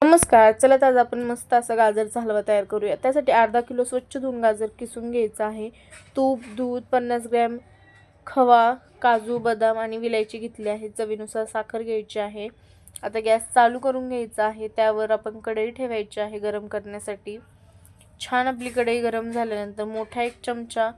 नमस्कार. चला तर आज आपण मस्त असा गाजरचा हलवा तयार करूया. त्यासाठी अर्धा किलो स्वच्छ धुवून गाजर किसून घ्यायचं आहे. तूप, दूध, 50 ग्रॅम खवा, काजू, बदाम आणि विलायची घेतली आहे. चवीनुसार साखर घ्यायची आहे. आता गॅस चालू करून घ्यायचा आहे. त्यावर आपण कढई ठेवायची आहे गरम करण्यासाठी. छान आपली कढई गरम झाल्यानंतर मोठा 1 चमचा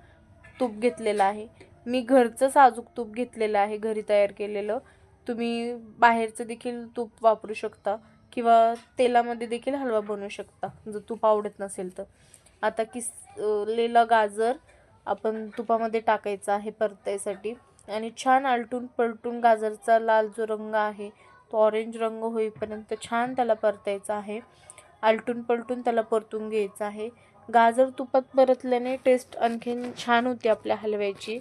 तूप घेतलेला आहे. मी घरचं साजूक तूप घेतलेलं आहे, घरी तयार केलेलं. तुम्ही बाहेरचं देखील तूप वापरू शकता किंवा तेलामध्ये देखील हलवा बनवू शकता जर तूप आवडत नसेल तर. आता किसलेला गाजर आपण तुपामध्ये टाकायचा आहे परतायसाठी आणि छान आलटून पलटून गाजरचा लाल जो रंग आहे तो ऑरेंज रंग होईपर्यंत छान त्याला परतायचा आहे. आलटून पलटून त्याला परतून घ्यायचं आहे. गाजर तुपात परतल्याने टेस्ट आणखीन छान होते आपल्या हलव्याची.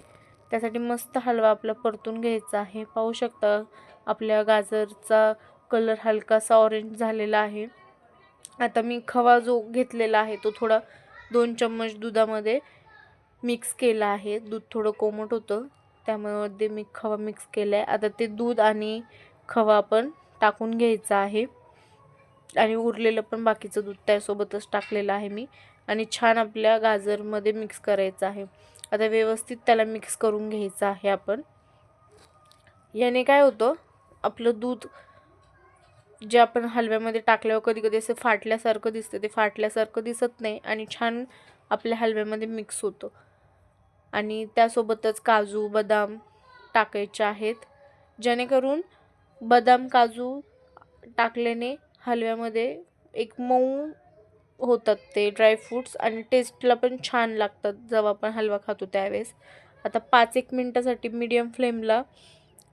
त्यासाठी मस्त हलवा आपला परतून घ्यायचा आहे. पाहू शकता आपल्या गाजरचा कलर हलकासा ऑरेंज झालेला आहे. आता मी खवा जो घेतलेला आहे तो थोडा 2 चम्मच दुधामध्ये मिक्स केला आहे. दूध थोडं कोमट होतं त्यामध्ये मी खवा मिक्स केला आहे. आता ते दूध आणि खवा आपण टाकून घ्यायचा आहे आणि उरलेलं पण बाकीचं दूध त्यासोबतच टाकलेलं आहे मी आणि छान आपल्या गाजरमध्ये मिक्स करायचं आहे. आता व्यवस्थित त्याला मिक्स करून घ्यायचं आहे आपण. याने काय होतं, आपलं दूध जे आपण हलव्यामध्ये टाकल्यावर कधी-कधी असं फाटल्यासारखं दिसतं, ते फाटल्यासारखं दिसत नाही आणि छान आपल्या हलव्यामध्ये मिक्स होतं. आणि त्यासोबतच काजू, बदाम टाकायचे आहेत. जेणेकरून बदाम, काजू टाकल्याने हलव्यामध्ये एक मऊ होतात ते ड्रायफ्रूट्स आणि टेस्टला पण छान लागतात जेव्हा आपण हलवा खातो त्यावेळेस. आता 5-1 मिनिटासाठी मीडियम फ्लेमला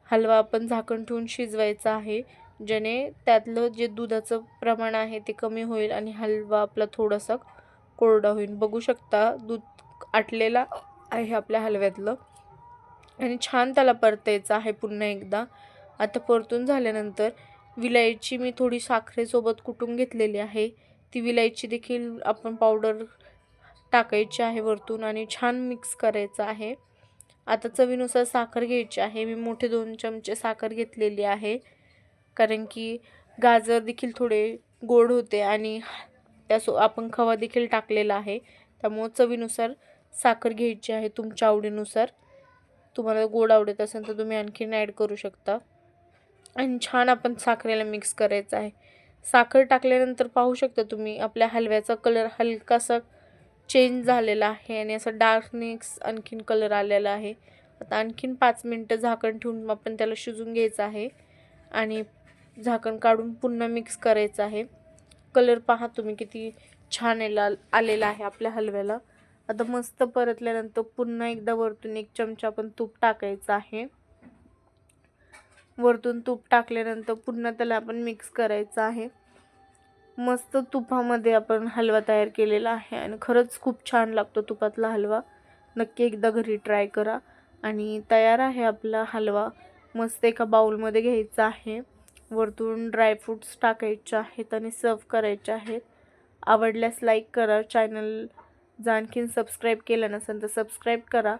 हलवा आपण झाकण ठेवून शिजवायचा आहे. ज्याने त्यातलं जे दुधाचं प्रमाण आहे ते कमी होईल आणि हलवा आपला थोडासा कोरडा होईल. बघू शकता दूध आटलेला आहे आपल्या हलव्यातलं आणि छान त्याला परतायचं आहे पुन्हा एकदा. आता परतून झाल्यानंतर विलायची मी थोडी साखरेसोबत कुटून घेतलेली आहे. ती विलायची देखील आपण पावडर टाकायची आहे वरतून आणि छान मिक्स करायचं आहे. आता चवीनुसार साखर घ्यायची आहे. मी मोठे 2 चमचे साखर घेतलेली आहे. कारण की गाजर देखील थोडे गोड होते आणि आपण खवा देखील टाकलेला आहे. त्यामुळे चवीनुसार साखर घ्यायची आहे तुमच्या आवडीनुसार. तुम्हाला गोड आवडत असेल तर तुम्ही आणखीन ॲड करू शकता आणि छान आपण साखरेला मिक्स करायचं आहे. साखर टाकल्यानंतर पाहू शकता तुम्ही आपल्या हलव्याचा कलर हलकासा चेंज झालेला आहे आणि असा डार्कनेस आणखीन कलर आलेला आहे. आता आणखीन 5 मिनिटं झाकण ठेवून आपण त्याला शिजून घ्यायचं आहे आणि झाकण काढून पुन्हा मिक्स करायचं आहे. कलर पहा तुम्ही किती छान आलेला आहे आपल्या हलव्याला. आता मस्त परतल्यानंतर पुन्हा एकदा वरतून 1 चमचा आपण तूप टाकायचं आहे. वरतून तूप टाकल्यानंतर पुन्हा त्याला आपण मिक्स करायचं आहे. मस्त तुपामध्ये आपण हलवा तयार केलेला आहे आणि खरंच खूप छान लागतो तुपातला हलवा. नक्की एकदा घरी ट्राय करा. आणि तयार आहे आपला हलवा. मस्त एका बाउलमध्ये घ्यायचा आहे. वरतून ड्रायफ्रूट्स टाकायचे आहेत आणि सर्व करायचे आहेत. आवडल्यास लाईक करा. चॅनल जर आणखीन सबस्क्राईब केलं नसेल तर सबस्क्राईब करा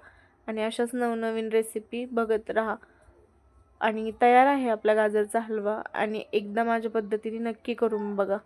आणि अशाच नवनवीन रेसिपी बघत राहा. आणि तयार आहे आपला गाजरचा हलवा आणि एकदा माझ्या पद्धतीने नक्की करून बघा.